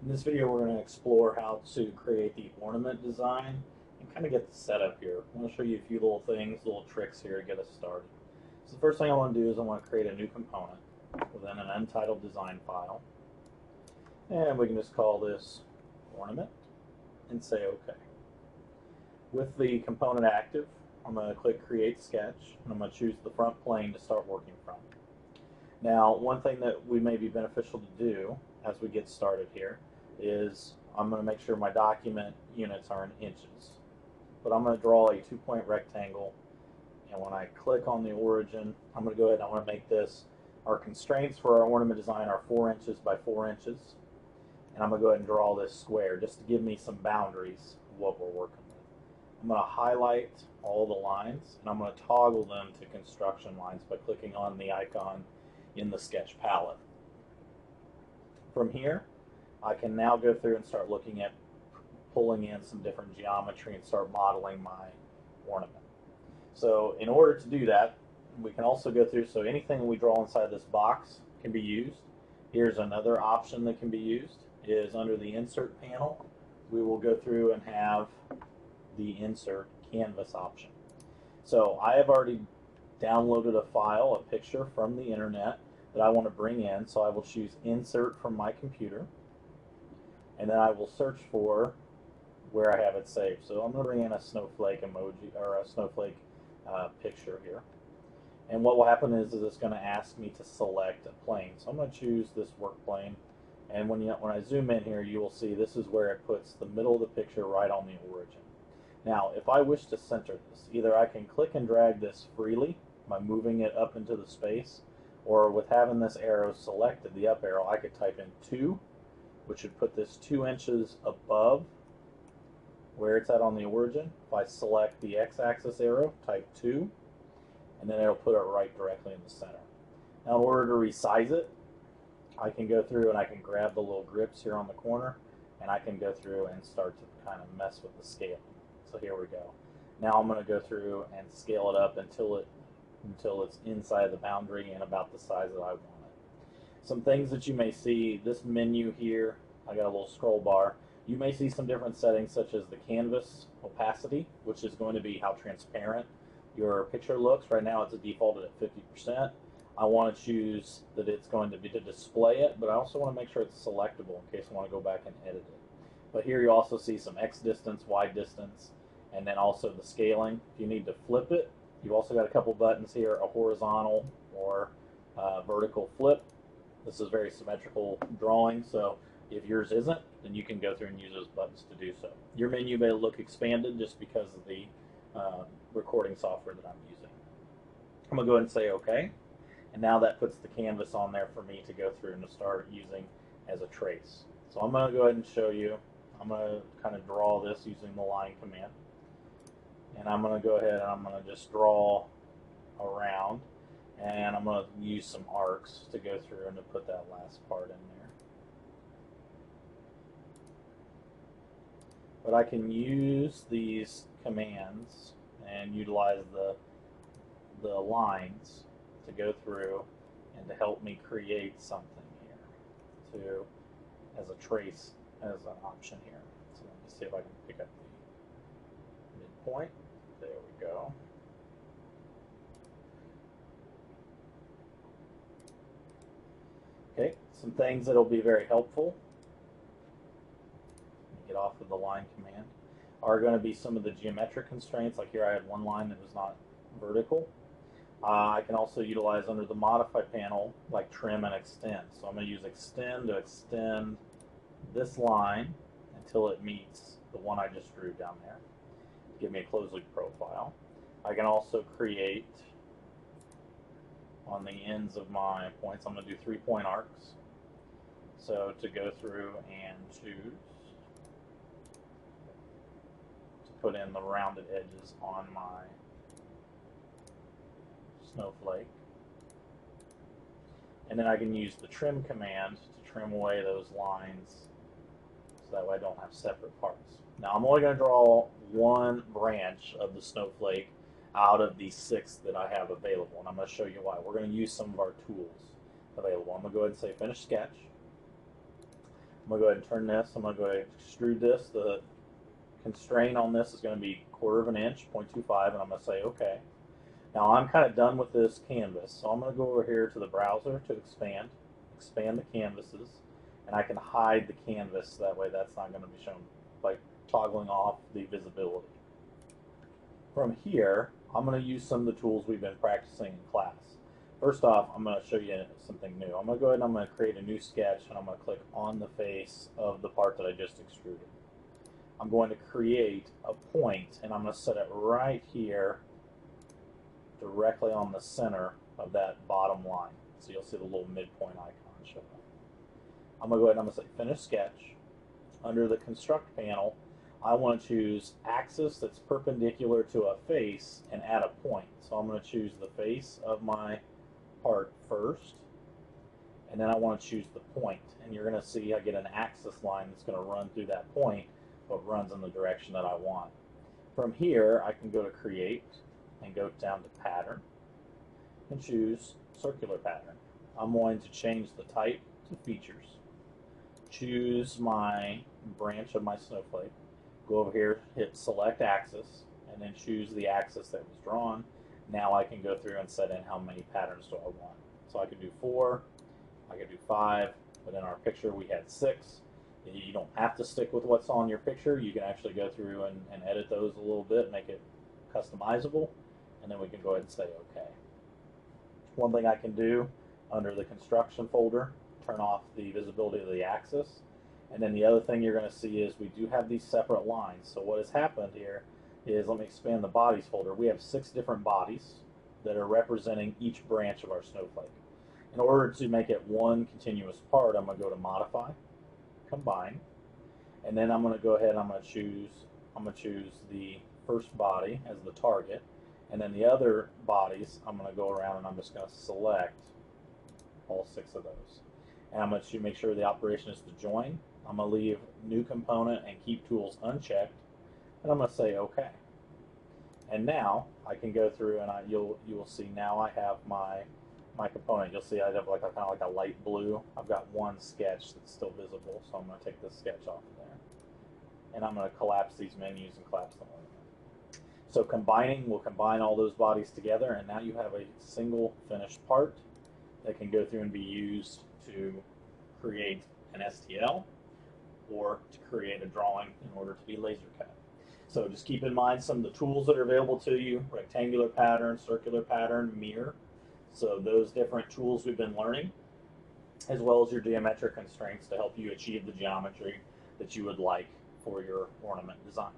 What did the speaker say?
In this video, we're going to explore how to create the ornament design and kind of get the setup here. I'm going to show you a few little things, little tricks here to get us started. So the first thing I want to do is I want to create a new component within an untitled design file. And we can just call this ornament and say OK. With the component active, I'm going to click Create Sketch, and I'm going to choose the front plane to start working from. Now, one thing that we may be beneficial to do as we get started here is I'm going to make sure my document units are in inches. But I'm going to draw a 2-point rectangle, and when I click on the origin, I'm going to go ahead and I want to make this, our constraints for our ornament design are 4 inches by 4 inches. And I'm going to go ahead and draw this square just to give me some boundaries of what we're working with. I'm going to highlight all the lines, and I'm going to toggle them to construction lines by clicking on the icon in the sketch palette. From here, I can now go through and start looking at pulling in some different geometry and start modeling my ornament. So in order to do that, we can also go through, so anything we draw inside this box can be used. Here's another option that can be used, is under the insert panel, we will go through and have the insert canvas option. So I have already downloaded a file, a picture from the internet that I want to bring in, so I will choose insert from my computer, and then I will search for where I have it saved. So I'm going to bring in a snowflake emoji, or a snowflake picture here. And what will happen is it's going to ask me to select a plane. So I'm going to choose this work plane, and when I zoom in here, you will see this is where it puts the middle of the picture right on the origin. Now, if I wish to center this, either I can click and drag this freely by moving it up into the space, or with having this arrow selected, the up arrow, I could type in 2, which would put this 2 inches above where it's at on the origin. If I select the x-axis arrow, type 2, and then it'll put it right directly in the center. Now, in order to resize it, I can go through and I can grab the little grips here on the corner, and I can go through and start to kind of mess with the scaling. So here we go. Now I'm going to go through and scale it up until it's inside the boundary and about the size that I want it. Some things that you may see, this menu here, I got a little scroll bar. You may see some different settings such as the canvas opacity, which is going to be how transparent your picture looks. Right now it's defaulted at 50%. I want to choose that it's going to be to display it, but I also want to make sure it's selectable in case I want to go back and edit it. But here you also see some X distance, Y distance, and then also the scaling. If you need to flip it, you've also got a couple buttons here, a horizontal or vertical flip. This is very symmetrical drawing, so if yours isn't, then you can go through and use those buttons to do so. Your menu may look expanded just because of the recording software that I'm using. I'm going to go ahead and say OK, and now that puts the canvas on there for me to go through and to start using as a trace. So I'm going to go ahead and show you. I'm going to kind of draw this using the line command. And I'm going to go ahead and I'm going to just draw around, and I'm going to use some arcs to go through and to put that last part in there. But I can use these commands and utilize the lines to go through and to help me create something here to as a trace as an option here. So let me see if I can pick up the midpoint. There we go. Okay, some things that will be very helpful, get off of the line command, are going to be some of the geometric constraints. Like here I had one line that was not vertical. I can also utilize under the modify panel like trim and extend. So I'm going to use extend to extend this line until it meets the one I just drew down there. Give me a closed loop profile. I can also create on the ends of my points, I'm going to do 3-point arcs. So to go through and choose to put in the rounded edges on my snowflake. And then I can use the trim command to trim away those lines so that way I don't have separate parts. Now I'm only going to draw one branch of the snowflake out of the 6 that I have available, and I'm going to show you why. We're going to use some of our tools available. I'm going to go ahead and say Finish Sketch. I'm going to go ahead and turn this. I'm going to go ahead and extrude this. The constraint on this is going to be 1/4 inch, 0.25, and I'm going to say OK. Now I'm kind of done with this canvas, so I'm going to go over here to the browser to expand the canvases, and I can hide the canvas. That way that's not going to be shown by toggling off the visibility. From here, I'm going to use some of the tools we've been practicing in class. First off, I'm going to show you something new. I'm going to go ahead and I'm going to create a new sketch, and I'm going to click on the face of the part that I just extruded. I'm going to create a point, and I'm going to set it right here directly on the center of that bottom line. So you'll see the little midpoint icon show up. I'm going to go ahead and I'm going to say Finish Sketch. Under the Construct panel, I want to choose axis that's perpendicular to a face and add a point. So I'm going to choose the face of my part first, and then I want to choose the point. And you're going to see I get an axis line that's going to run through that point, but runs in the direction that I want. From here, I can go to Create and go down to Pattern and choose Circular Pattern. I'm going to change the type to Features. Choose my branch of my snowflake. Go over here, hit Select Axis, and then choose the axis that was drawn. Now I can go through and set in how many patterns do I want. So I could do 4, I could do 5, but in our picture we had 6. You don't have to stick with what's on your picture. You can actually go through and edit those a little bit, make it customizable, and then we can go ahead and say OK. One thing I can do under the construction folder, turn off the visibility of the axis. And then the other thing you're going to see is we do have these separate lines. So what has happened here is, let me expand the bodies folder. We have 6 different bodies that are representing each branch of our snowflake. In order to make it one continuous part, I'm going to go to Modify, Combine, and then I'm going to go ahead and I'm going to choose the first body as the target, and then the other bodies I'm going to go around and I'm just going to select all 6 of those. And I'm going to make sure the operation is to join. I'm going to leave New Component and Keep Tools unchecked, and I'm going to say OK. And now I can go through and you will see now I have my component. You'll see I have like kind of like a light blue. I've got one sketch that's still visible, so I'm going to take this sketch off of there. And I'm going to collapse these menus and collapse them over. So combining will combine all those bodies together, and now you have a single finished part that can go through and be used to create an STL or to create a drawing in order to be laser cut. So just keep in mind some of the tools that are available to you: rectangular pattern, circular pattern, mirror. So those different tools we've been learning, as well as your geometric constraints to help you achieve the geometry that you would like for your ornament design.